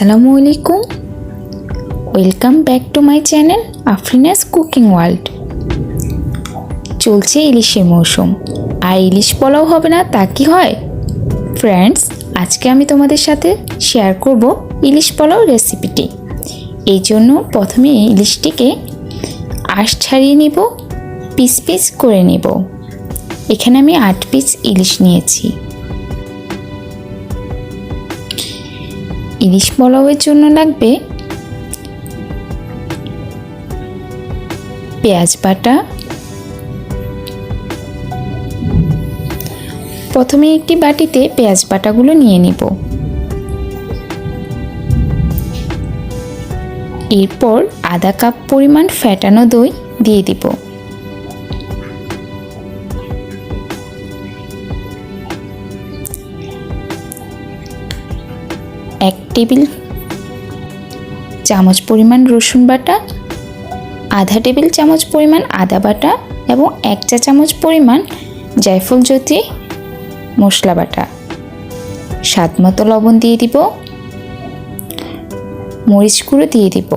আসসালামু আলাইকুম, welcome back to my channel Afrina's cooking world. চলছে ইলিশের মৌসুম, আর ইলিশ পোলাও হবে না তা কি হয়? ফ্রেন্ডস, আজকে আমি তোমাদের সাথে শেয়ার করব ইলিশ পোলাও রেসিপিটি। এই জন্য প্রথমে ইলিশটিকে আঁশ ছাড়িয়ে নিব, পিস পিস করে নেব। এখানে আমি 8 পিস ইলিশ নিয়েছি। ইলিশ পোলাওয়ের জন্য লাগবে পেঁয়াজ বাটা। প্রথমে একটি বাটিতে পেঁয়াজ বাটাগুলো নিয়ে নিব। এরপর আধা কাপ পরিমাণ ফ্যাটানো দই দিয়ে দিব। এক টেবিল চামচ পরিমাণ রসুন বাটা, আধা টেবিল চামচ পরিমাণ আদা বাটা এবং 1 চা চামচ পরিমাণ জায়ফল জ্যোতি মশলা বাটা। স্বাদ মতো লবণ দিয়ে দিব, মরিচ গুঁড়ো দিয়ে দিব।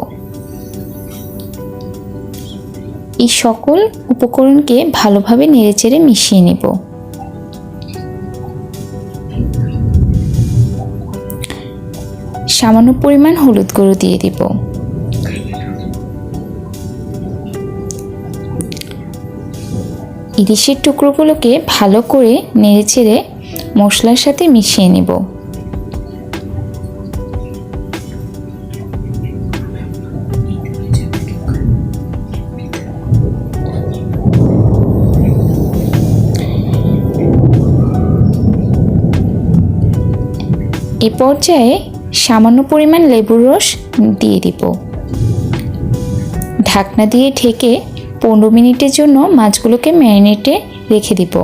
এই সকল উপকরণকে ভালোভাবে নেড়েচেড়ে মিশিয়ে নেব। সামান্য পরিমাণ হলুদ গুঁড়ো দিয়ে দিব। ইলিশের টুকরোগুলোকে ভালো করে নেড়েচেড়ে মশলার সাথে মিশিয়ে নেব। এ পর্যায়ে সামান্য পরিমাণ লেবুর রস দিয়ে দিব। ঢাকনা দিয়ে ঢেকে 15 মিনিটের জন্য মাছগুলোকে ম্যারিনেটে রেখে দিব।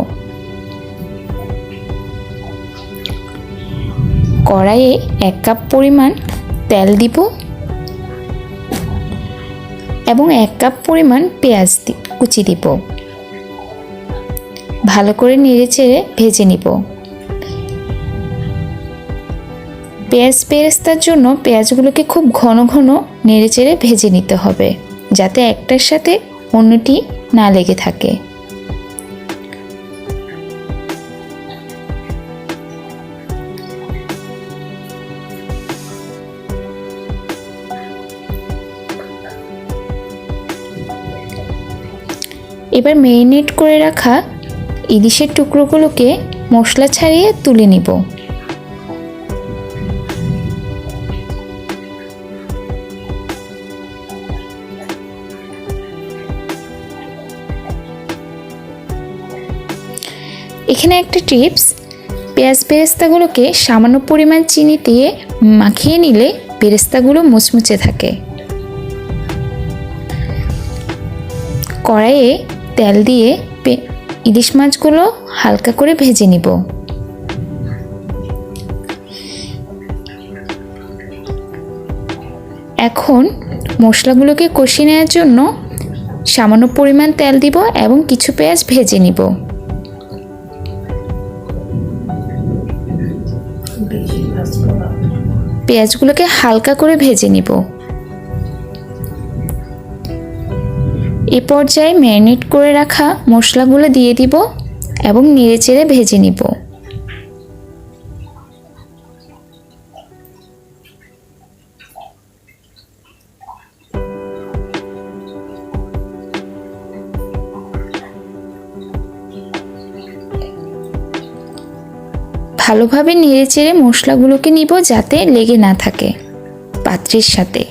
কড়াইয়ে 1 কাপ পরিমাণ তেল দিব এবং 1 কাপ পরিমাণ পেঁয়াজ কুচি দিব। ভালো করে নেড়েচেড়ে ভেজে নিব। পেঁয়াজ বেরেস্তার জন্য পেঁয়াজগুলোকে খুব ঘন ঘন নেড়েচেড়ে ভেজে নিতে হবে, যাতে একটার সাথে অন্যটি না লেগে থাকে। এবার ম্যারিনেট করে রাখা ইলিশের টুকরোগুলোকে মশলা ছাড়িয়ে তুলে নিব। এখানে একটা টিপস, পেঁয়াজ বেরেস্তাগুলোকে সামান্য পরিমাণ চিনি দিয়ে মাখিয়ে নিলে বেরেস্তাগুলো মুচমুচে থাকে। কড়াইয়ে তেল দিয়ে ইলিশ মাছগুলো হালকা করে ভেজে নিব। এখন মশলাগুলোকে কষিয়ে নেওয়ার জন্য সামান্য পরিমাণ তেল দিব এবং কিছু পেঁয়াজ ভেজে নিব। পেঁয়াজগুলোকে হালকা করে ভেজে নিব। এ পর্যায়ে ম্যারিনেট করে রাখা মশলাগুলো দিয়ে দিব এবং নেড়েচেড়ে ভেজে নিব। ভালোভাবে নেড়েচেড়ে মশলাগুলোকে নিব, যাতে লেগে না থাকে পাত্রের সাথে।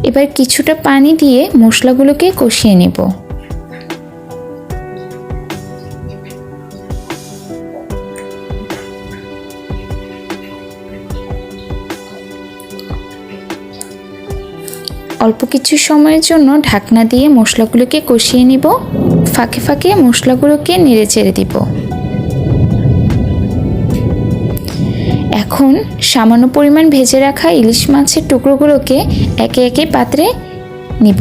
এবার কিছুটা পানি দিয়ে মশলাগুলোকে কষিয়ে নেব। অল্প কিছু সময়ের জন্য ঢাকনা দিয়ে মশলাগুলোকে কষিয়ে নিব। ফাঁকে ফাঁকে মশলাগুলোকে নেড়েচেড়ে দিব। এখন সামান্য পরিমাণ ভেজে রাখা ইলিশ মাছের টুকরোগুলোকে একে একে পাত্রে নিব।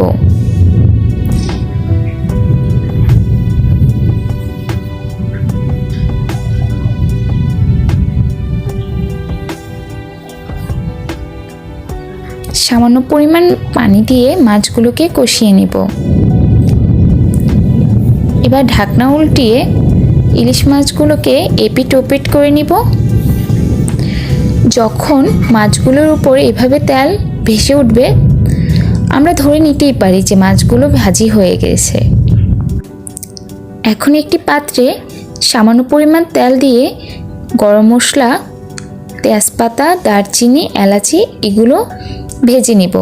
সামান্য পরিমাণ পানি দিয়ে মাছগুলোকে কষিয়ে নিব। এবার ঢাকনা উল্টিয়ে ইলিশ মাছগুলোকে এপিট ওপিট করে নিব। যখন মাছগুলোর উপর এভাবে তেল ভেসে উঠবে, আমরা ধরে নিতেই পারি যে মাছগুলো ভাজি হয়ে গেছে। এখন একটি পাত্রে সামান্য পরিমাণ তেল দিয়ে গরম মশলা, তেজপাতা, দারচিনি, এলাচি এগুলো ভেজে নিব।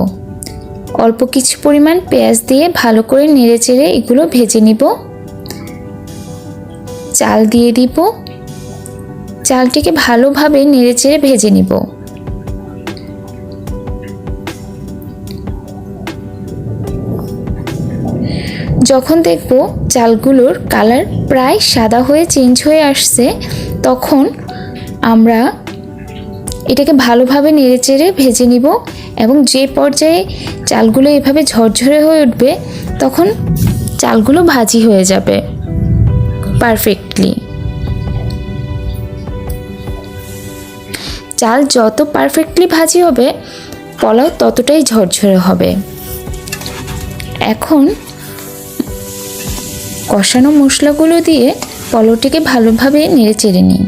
অল্প কিছু পরিমাণ পেঁয়াজ দিয়ে ভালো করে নেড়েচেড়ে এগুলো ভেজে নিব। চাল দিয়ে দিব। চালটিকে ভালোভাবে নেড়েচেড়ে ভেজে নিব। যখন দেখব চালগুলোর কালার প্রায় সাদা হয়ে চেঞ্জ হয়ে আসছে, তখন আমরা এটাকে ভালোভাবে নেড়েচেড়ে ভেজে নিব এবং যে পর্যায়ে চালগুলো এভাবে ঝরঝরে হয়ে উঠবে, তখন চালগুলো ভাজি হয়ে যাবে পারফেক্টলি। চাল যত পারফেক্টলি ভাজি হবে, পোলাও ততটাই ঝরঝরে হবে। এখন কষানো মশলাগুলো দিয়ে পোলাওটিকে ভালোভাবে নেড়েচেড়ে নিই।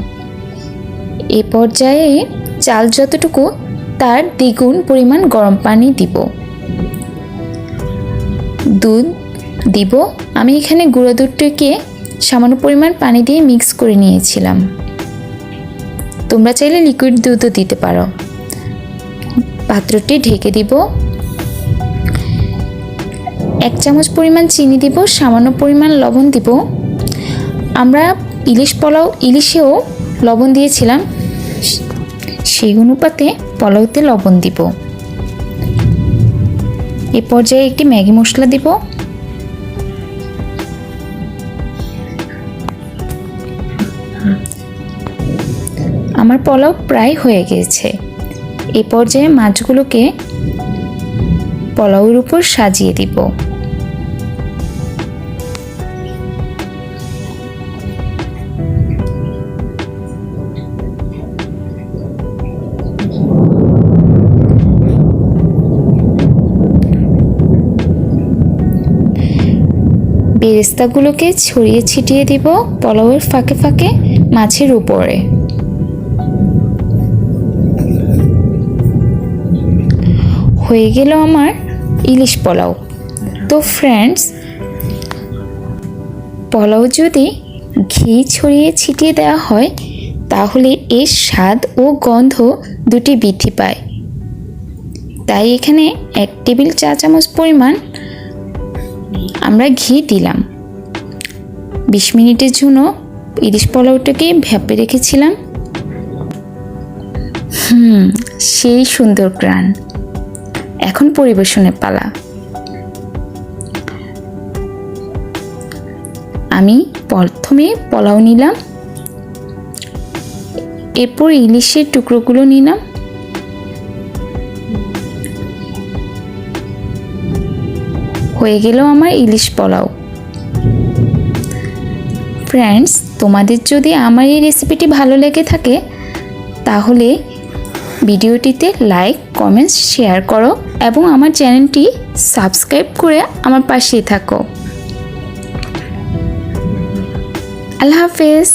এ পর্যায়ে চাল যতটুকু তার দ্বিগুণ পরিমাণ গরম পানি দিব। দুধ দিব। আমি এখানে গুঁড়ো দুধটিকে সামান্য পরিমাণ পানি দিয়ে মিক্স করে নিয়েছিলাম। তোমরা চাইলে লিকুইড দুধও দিতে পারো। পাত্রটি ঢেকে দিব। 1 চামচ পরিমাণ চিনি দিব, সামান্য পরিমাণ লবণ দিব। আমরা ইলিশেও লবণ দিয়েছিলাম, সেই অনুপাতে পোলাওতে লবণ দিব। এ পর্যায়ে একটি ম্যাগি মশলা দিব। আমার পোলাও প্রায় হয়ে গেছে। এ পর্যায়ে মাছগুলোকে পোলাওয়ের উপর সাজিয়ে দিব। বেরেস্তাগুলোকে ছড়িয়ে ছিটিয়ে দিব পোলাওয়ের ফাঁকে ফাঁকে মাছের উপরে। হয়ে গেল আমার ইলিশ পোলাও। তো ফ্রেন্ডস, পোলাও যদি ঘি ছড়িয়ে ছিটিয়ে দেওয়া হয়, তাহলে এর স্বাদ ও গন্ধ দুটি বৃদ্ধি পায়। তাই এখানে 1 টেবিল চা চামচ পরিমাণ আমরা ঘি দিলাম। 20 মিনিটের জন্য ইলিশ পোলাওটাকে ভাপে রেখেছিলাম। সেই সুন্দর গ্রান। এখন পরিবেশনের পালা। আমি প্রথমে পোলাও নিলাম, এরপর ইলিশের টুকরোগুলো নিলাম। হয়ে গেল আমার ইলিশ পোলাও। ফ্রেন্ডস, তোমাদের যদি আমার এই রেসিপিটি ভালো লেগে থাকে, তাহলে ভিডিওটিতে লাইক, কমেন্টস, শেয়ার করো এবং আমার চ্যানেলটি সাবস্ক্রাইব করে আমার পাশেই থাকো। আল্লাহ হাফেজ।